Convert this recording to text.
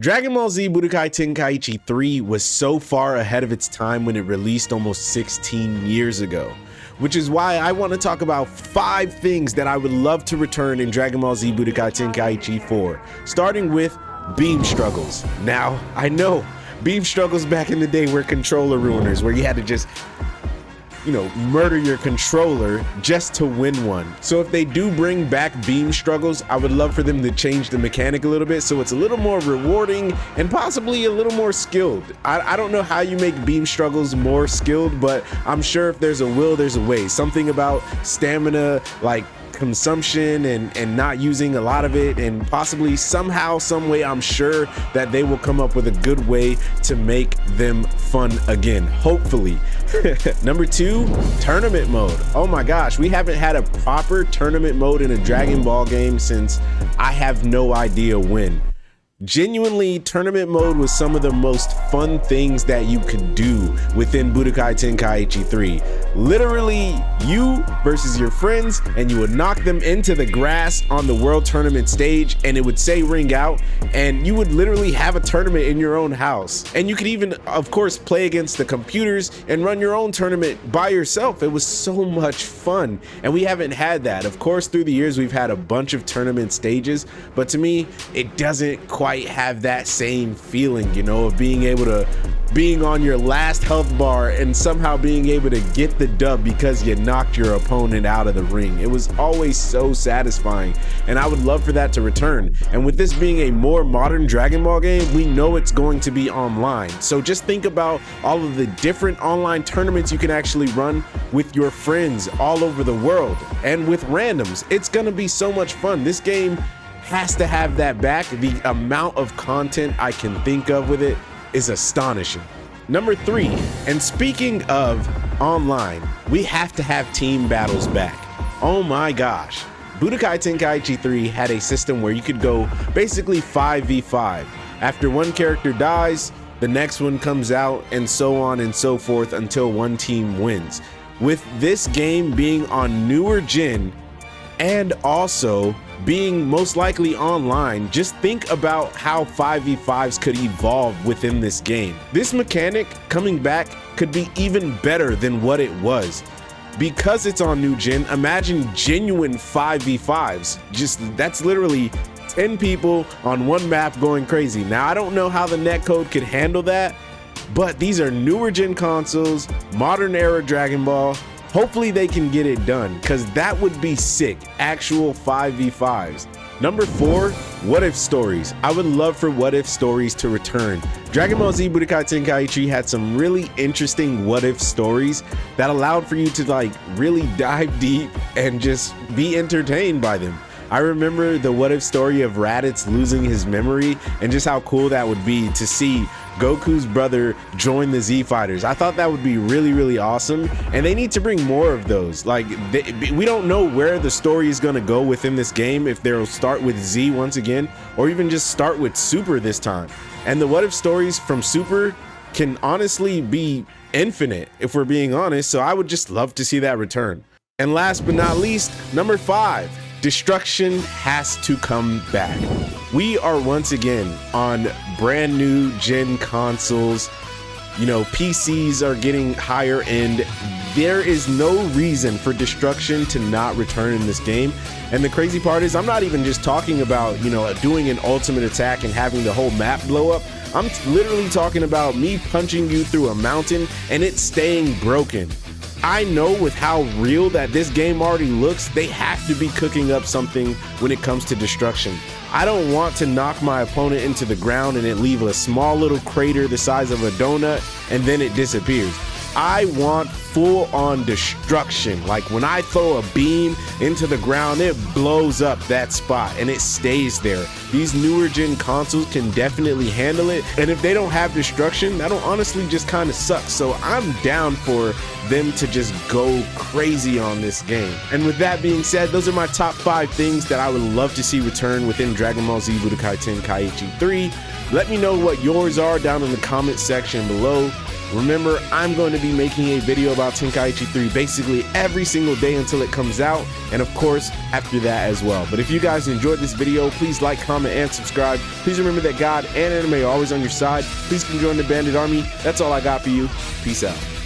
Dragon Ball Z Budokai Tenkaichi 3 was so far ahead of its time when it released almost 16 years ago, which is why I want to talk about 5 things that I would love to return in Dragon Ball Z Budokai Tenkaichi 4, starting with beam struggles. Now, I know beam struggles back in the day were controller ruiners, where you had to just murder your controller just to win one. So if they do bring back beam struggles, I would love for them to change the mechanic a little bit so it's a little more rewarding and possibly a little more skilled. I don't know how you make beam struggles more skilled, but I'm sure if there's a will, there's a way. Something about stamina, like consumption and not using a lot of it, and possibly somehow, some way, I'm sure that they will come up with a good way to make them fun again, hopefully. Number 2, tournament mode. Oh my gosh, we haven't had a proper tournament mode in a Dragon Ball game since I have no idea when. Genuinely, tournament mode was some of the most fun things that you could do within Budokai Tenkaichi 3. Literally, you versus your friends, and you would knock them into the grass on the world tournament stage, and it would say ring out, and you would literally have a tournament in your own house. And you could even, of course, play against the computers and run your own tournament by yourself. It was so much fun, and we haven't had that. Of course, through the years, we've had a bunch of tournament stages, but to me, it doesn't quite have that same feeling, of being on your last health bar and somehow being able to get the dub because you knocked your opponent out of the ring. It was always so satisfying, and I would love for that to return. And with this being a more modern Dragon Ball game, we know it's going to be online. So just think about all of the different online tournaments you can actually run with your friends all over the world and with randoms. It's gonna be so much fun. This game has to have that back. The amount of content I can think of with it is astonishing. Number 3, and speaking of online, we have to have team battles back. Oh my gosh. Budokai Tenkaichi 3 had a system where you could go basically 5v5. After one character dies, the next one comes out, and so on and so forth until one team wins. With this game being on newer gen and also being most likely online, just think about how 5v5s could evolve within this game. This mechanic coming back could be even better than what it was. Because it's on new gen, imagine genuine 5v5s. That's literally 10 people on one map going crazy. Now, I don't know how the netcode could handle that, but these are newer gen consoles, modern era Dragon Ball. Hopefully they can get it done, because that would be sick. Actual 5v5s. Number 4, Whatif Stories. I would love for Whatif Stories to return. Dragon Ball Z Budokai Tenkaichi had some really interesting Whatif stories that allowed for you to really dive deep and just be entertained by them. I remember the Whatif story of Raditz losing his memory, and just how cool that would be to see Goku's brother join the Z Fighters. I thought that would be really, really awesome, and they need to bring more of those. We don't know where the story is going to go within this game, if they'll start with Z once again, or even just start with Super this time. And the Whatif stories from Super can honestly be infinite, if we're being honest, so I would just love to see that return. And last but not least, number 5. Destruction has to come back. We are once again on brand new gen consoles. PCs are getting higher end. There is no reason for Destruction to not return in this game. And the crazy part is, I'm not even just talking about, doing an ultimate attack and having the whole map blow up. I'm literally talking about me punching you through a mountain and it staying broken. I know with how real that this game already looks, they have to be cooking up something when it comes to destruction. I don't want to knock my opponent into the ground and it leave a small little crater the size of a donut and then it disappears. I want full-on destruction. Like when I throw a beam into the ground, it blows up that spot and it stays there. These newer gen consoles can definitely handle it, and if they don't have destruction, that'll honestly just kind of suck. So I'm down for them to just go crazy on this game. And with that being said, those are my top 5 things that I would love to see return within Dragon Ball Z Budokai Tenkaichi 3. Let me know what yours are down in the comment section below. Remember, I'm going to be making a video about Tenkaichi 3 basically every single day until it comes out, and of course, after that as well. But if you guys enjoyed this video, please like, comment, and subscribe. Please remember that God and anime are always on your side. Please come join the Bandit Army. That's all I got for you. Peace out.